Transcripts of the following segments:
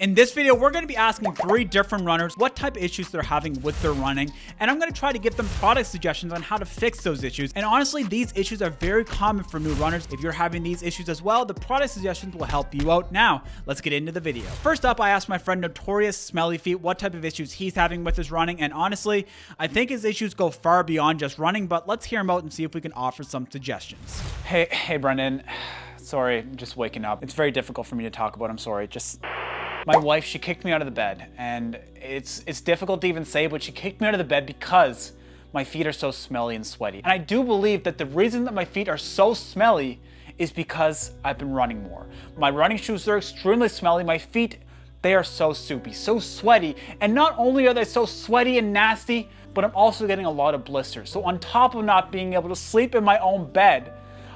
In this video, we're going to be asking 3 different runners what type of issues they're having with their running, and I'm going to try to give them product suggestions on how to fix those issues. And honestly, these issues are very common for new runners. If you're having these issues as well, the product suggestions will help you out. Now, let's get into the video. First up, I asked my friend Notorious Smelly Feet what type of issues he's having with his running, and honestly, I think his issues go far beyond just running, but let's hear him out and see if we can offer some suggestions. Hey, Brendon. Sorry, I'm just waking up. It's very difficult for me to talk about. I'm sorry. My wife, she kicked me out of the bed, and it's difficult to even say, but she kicked me out of the bed because my feet are so smelly and sweaty. And I do believe that the reason that my feet are so smelly is because I've been running more. My running shoes are extremely smelly. My feet, they are so soupy, so sweaty. And not only are they so sweaty and nasty, but I'm also getting a lot of blisters. So on top of not being able to sleep in my own bed,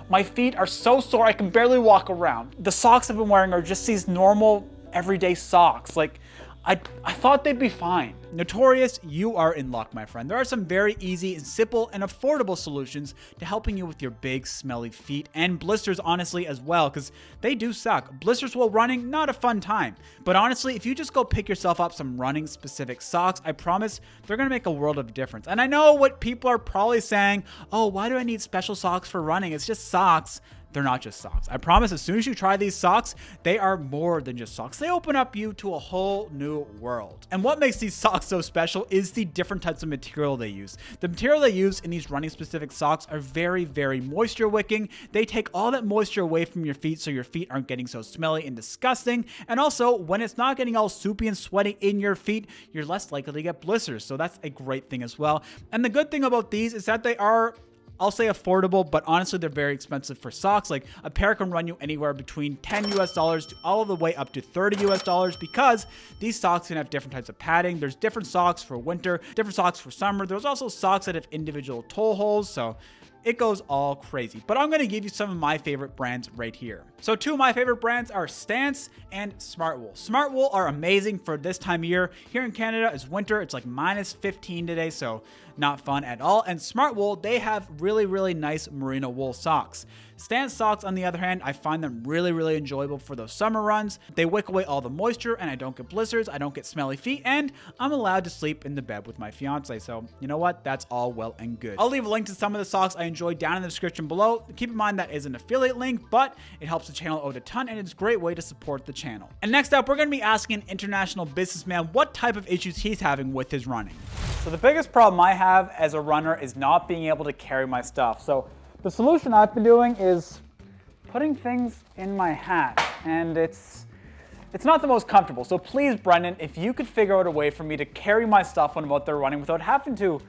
my feet are so sore I can barely walk around. The socks I've been wearing are just these normal everyday socks. Like, I thought they'd be fine. Notorious, you are in luck, my friend. There are some very easy and simple and affordable solutions to helping you with your big smelly feet and blisters, honestly, as well, because they do suck. Blisters while running, not a fun time. But honestly, if you just go pick yourself up some running specific socks, I promise they're gonna make a world of difference. And I know what people are probably saying, oh, why do I need special socks for running? It's just socks. They're not just socks. I promise as soon as you try these socks, they are more than just socks. They open up you to a whole new world. And what makes these socks so special is the different types of material they use. The material they use in these running specific socks are very, very moisture wicking. They take all that moisture away from your feet so your feet aren't getting so smelly and disgusting. And also, when it's not getting all soupy and sweaty in your feet, you're less likely to get blisters. So that's a great thing as well. And the good thing about these is that they are, I'll say affordable, but honestly, they're very expensive for socks. Like a pair can run you anywhere between $10 US to all the way up to $30 US because these socks can have different types of padding. There's different socks for winter, different socks for summer. There's also socks that have individual toe holes. So it goes all crazy, but I'm going to give you some of my favorite brands right here. So 2 of my favorite brands are Stance and Smartwool. Smartwool are amazing for this time of year. Here in Canada, it's winter. It's like -15 today, so not fun at all. And Smartwool, they have really, really nice merino wool socks. Stance socks, on the other hand, I find them really, really enjoyable for those summer runs. They wick away all the moisture and I don't get blisters, I don't get smelly feet, and I'm allowed to sleep in the bed with my fiance. So you know what? That's all well and good. I'll leave a link to some of the socks I enjoy down in the description below. Keep in mind that is an affiliate link, but it helps the channel out a ton and it's a great way to support the channel. And next up, we're going to be asking an international businessman what type of issues he's having with his running. So the biggest problem I have as a runner is not being able to carry my stuff. So the solution I've been doing is putting things in my hat, and it's not the most comfortable. So please, Brendon, if you could figure out a way for me to carry my stuff when I'm out there running without having to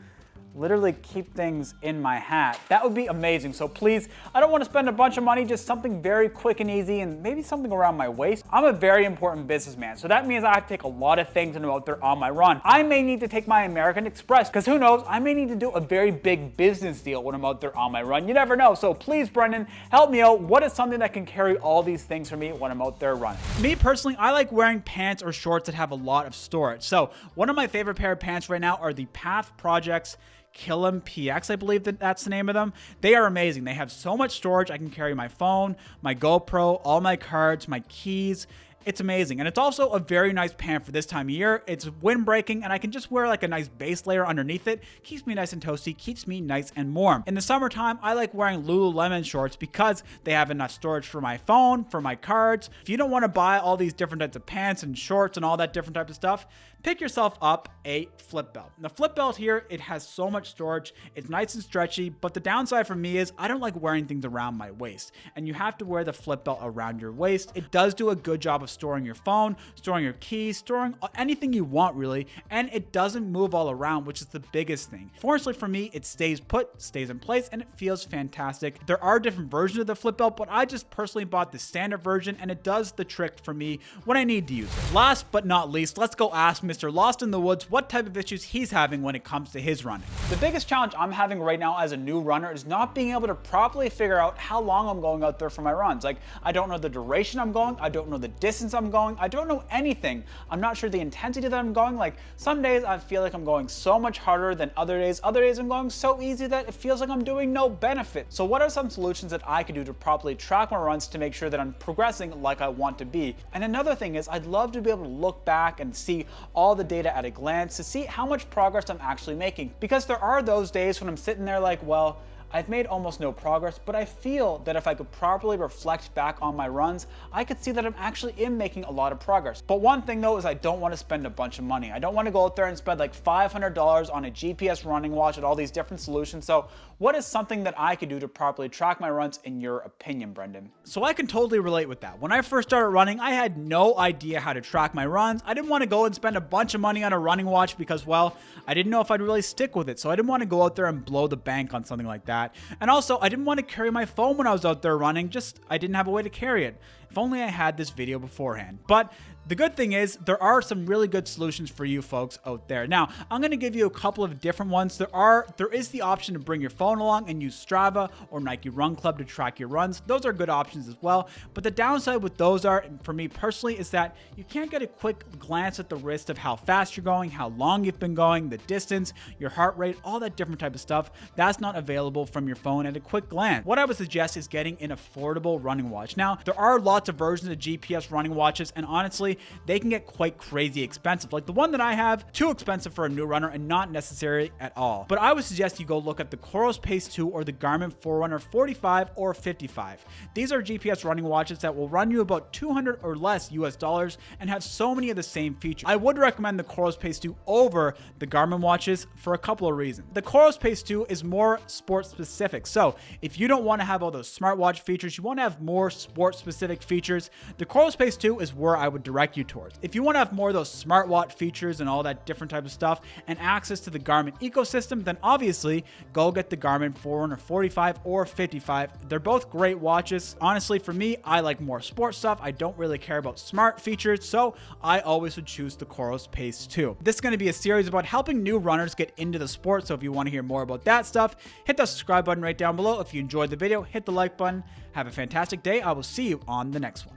literally keep things in my hat, that would be amazing. So please, I don't want to spend a bunch of money, just something very quick and easy and maybe something around my waist. I'm a very important businessman, so that means I have to take a lot of things when I'm out there on my run. I may need to take my American Express, because who knows, I may need to do a very big business deal when I'm out there on my run. You never know. So please, Brendon, help me out. What is something that can carry all these things for me when I'm out there running? Me personally, I like wearing pants or shorts that have a lot of storage. So one of my favorite pair of pants right now are the Path Projects Camm PX, I believe that's the name of them. They are amazing. They have so much storage. I can carry my phone, my GoPro, all my cards, my keys. It's amazing. And it's also a very nice pant for this time of year. It's windbreaking and I can just wear like a nice base layer underneath it. Keeps me nice and toasty, keeps me nice and warm. In the summertime, I like wearing Lululemon shorts because they have enough storage for my phone, for my cards. If you don't want to buy all these different types of pants and shorts and all that different type of stuff, pick yourself up a flip belt. The flip belt here, it has so much storage. It's nice and stretchy, but the downside for me is I don't like wearing things around my waist. And you have to wear the flip belt around your waist. It does do a good job of storing your phone, storing your keys, storing anything you want really, and it doesn't move all around, which is the biggest thing. Fortunately for me, it stays put, stays in place, and it feels fantastic. There are different versions of the flip belt, but I just personally bought the standard version, and it does the trick for me when I need to use it. Last but not least, let's go ask Mr. Lost in the Woods what type of issues he's having when it comes to his running. The biggest challenge I'm having right now as a new runner is not being able to properly figure out how long I'm going out there for my runs. Like, I don't know the duration I'm going, I don't know the distance distance I'm going. I don't know anything. I'm not sure the intensity that I'm going. Like some days I feel like I'm going so much harder than other days. Other days I'm going so easy that it feels like I'm doing no benefit. So what are some solutions that I could do to properly track my runs to make sure that I'm progressing like I want to be? And another thing is I'd love to be able to look back and see all the data at a glance to see how much progress I'm actually making. Because there are those days when I'm sitting there like, well, I've made almost no progress, but I feel that if I could properly reflect back on my runs, I could see that I'm actually making a lot of progress. But one thing though is I don't want to spend a bunch of money. I don't want to go out there and spend like $500 on a GPS running watch and all these different solutions. So what is something that I could do to properly track my runs in your opinion, Brendon? So I can totally relate with that. When I first started running, I had no idea how to track my runs. I didn't want to go and spend a bunch of money on a running watch because, well, I didn't know if I'd really stick with it. So I didn't want to go out there and blow the bank on something like that. And also, I didn't want to carry my phone when I was out there running, I didn't have a way to carry it. If only I had this video beforehand. But the good thing is there are some really good solutions for you folks out there. Now, I'm going to give you a couple of different ones. There is the option to bring your phone along and use Strava or Nike Run Club to track your runs. Those are good options as well. But the downside with those are, for me personally, is that you can't get a quick glance at the wrist of how fast you're going, how long you've been going, the distance, your heart rate, all that different type of stuff. That's not available from your phone at a quick glance. What I would suggest is getting an affordable running watch. Now, there are lots of versions of GPS running watches, and honestly, they can get quite crazy expensive. Like the one that I have, too expensive for a new runner and not necessary at all. But I would suggest you go look at the Coros Pace 2 or the Garmin Forerunner 45 or 55. These are GPS running watches that will run you about $200 or less US dollars and have so many of the same features. I would recommend the Coros Pace 2 over the Garmin watches for a couple of reasons. The Coros Pace 2 is more sport specific. So if you don't want to have all those smartwatch features, you want to have more sport specific features, the Coros Pace 2 is where I would direct you towards. If you want to have more of those smartwatch features and all that different type of stuff and access to the Garmin ecosystem, then obviously go get the Garmin Forerunner 45 or 55. They're both great watches. Honestly, for me, I like more sports stuff. I don't really care about smart features, so I always would choose the Coros Pace 2. This is going to be a series about helping new runners get into the sport, so if you want to hear more about that stuff, hit the subscribe button right down below. If you enjoyed the video, hit the like button. Have a fantastic day. I will see you on the next one.